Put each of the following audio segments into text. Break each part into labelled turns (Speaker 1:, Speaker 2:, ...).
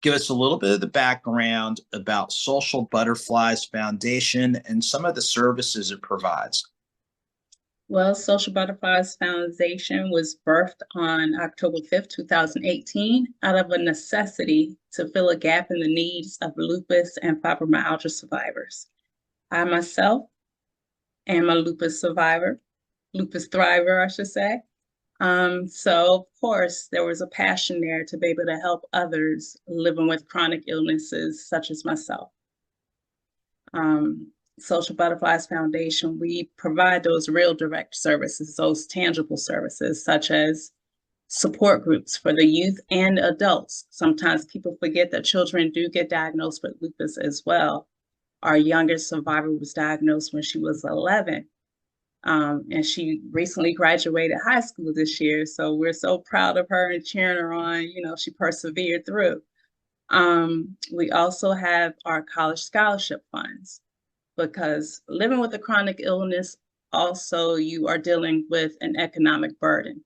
Speaker 1: give us a little bit of the background about Social Butterflies Foundation and some of the services it provides.
Speaker 2: Well, Social Butterflies Foundation was birthed on October 5th, 2018, out of a necessity to fill a gap in the needs of lupus and fibromyalgia survivors. I myself am a lupus survivor, lupus thriver, I should say. So, of course, there was a passion there to be able to help others living with chronic illnesses such as myself. Social Butterflies Foundation, we provide those real direct services, those tangible services, such as support groups for the youth and adults. Sometimes people forget that children do get diagnosed with lupus as well. Our youngest survivor was diagnosed when she was 11. And she recently graduated high school this year. So we're so proud of her and cheering her on. You know, she persevered through. We also have our college scholarship funds, because living with a chronic illness, also you are dealing with an economic burden.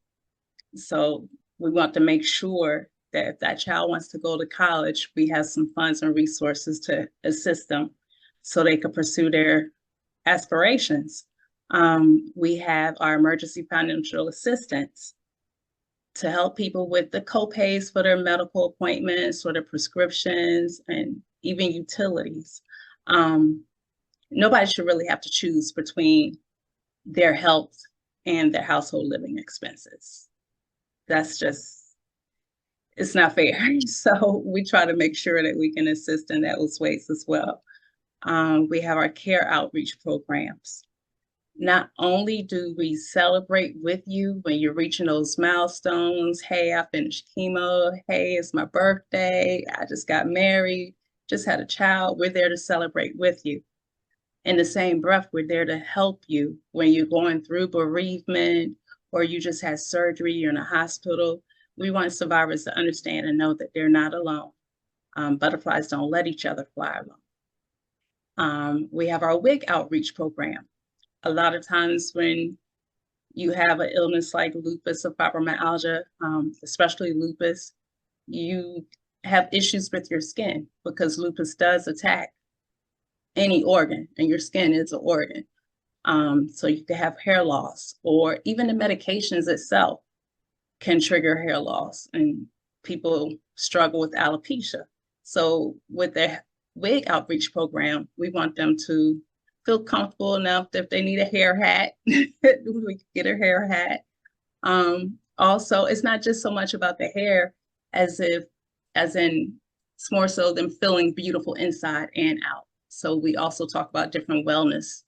Speaker 2: So we want to make sure that if that child wants to go to college, we have some funds and resources to assist them so they can pursue their aspirations. We have our emergency financial assistance to help people with the co-pays for their medical appointments or their prescriptions and even utilities. Nobody should really have to choose between their health and their household living expenses. That's just, it's not fair. So we try to make sure that we can assist in those ways as well. We have our care outreach programs. Not only do we celebrate with you when you're reaching those milestones, hey, I finished chemo, hey, it's my birthday, I just got married, just had a child, we're there to celebrate with you. In the same breath, we're there to help you when you're going through bereavement or you just had surgery, you're in a hospital. We want survivors to understand and know that they're not alone. Butterflies don't let each other fly alone. We have our WIG outreach program. A lot of times when you have an illness like lupus or fibromyalgia, especially lupus, you have issues with your skin because lupus does attack any organ, and your skin is an organ. So you can have hair loss, or even the medications itself can trigger hair loss, and people struggle with alopecia. So with the WIG outreach program, we want them to feel comfortable enough that if they need a hair hat, we can get a hair hat. Also, it's not just so much about the hair as in it's more so them feeling beautiful inside and out. So we also talk about different wellness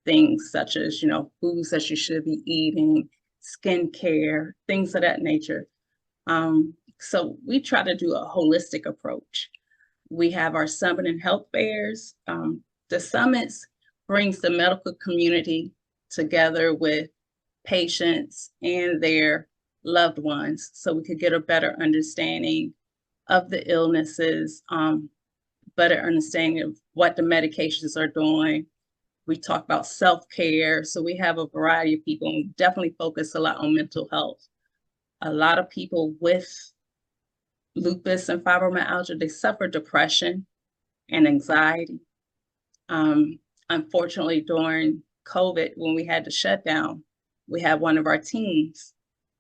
Speaker 2: things, such as, you know, foods that you should be eating, skincare, things of that nature. So we try to do a holistic approach. We have our summit and health fairs. The summits brings the medical community together with patients and their loved ones so we could get a better understanding of the illnesses, better understanding of what the medications are doing. We talk about self-care. So we have a variety of people, and we definitely focus a lot on mental health. A lot of people with lupus and fibromyalgia, they suffer depression and anxiety. Unfortunately, during COVID, when we had to shut down, we had one of our teens,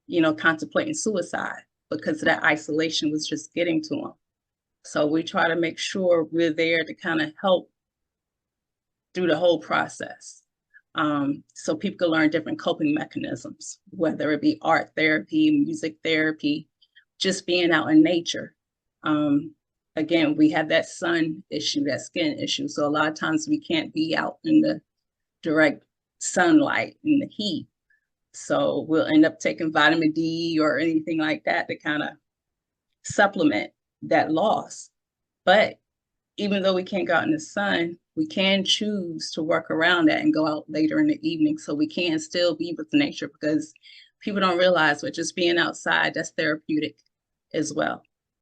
Speaker 2: you know, contemplating suicide because that isolation was just getting to them. So we try to make sure we're there to kind of help through the whole process. So people can learn different coping mechanisms, whether it be art therapy, music therapy, just being out in nature. Again, we have that sun issue, that skin issue. So a lot of times we can't be out in the direct sunlight and the heat. So we'll end up taking vitamin D or anything like that to kind of supplement that loss. But even though we can't go out in the sun, we can choose to work around that and go out later in the evening. So we can still be with nature, because people don't realize, but just being outside, that's therapeutic as well.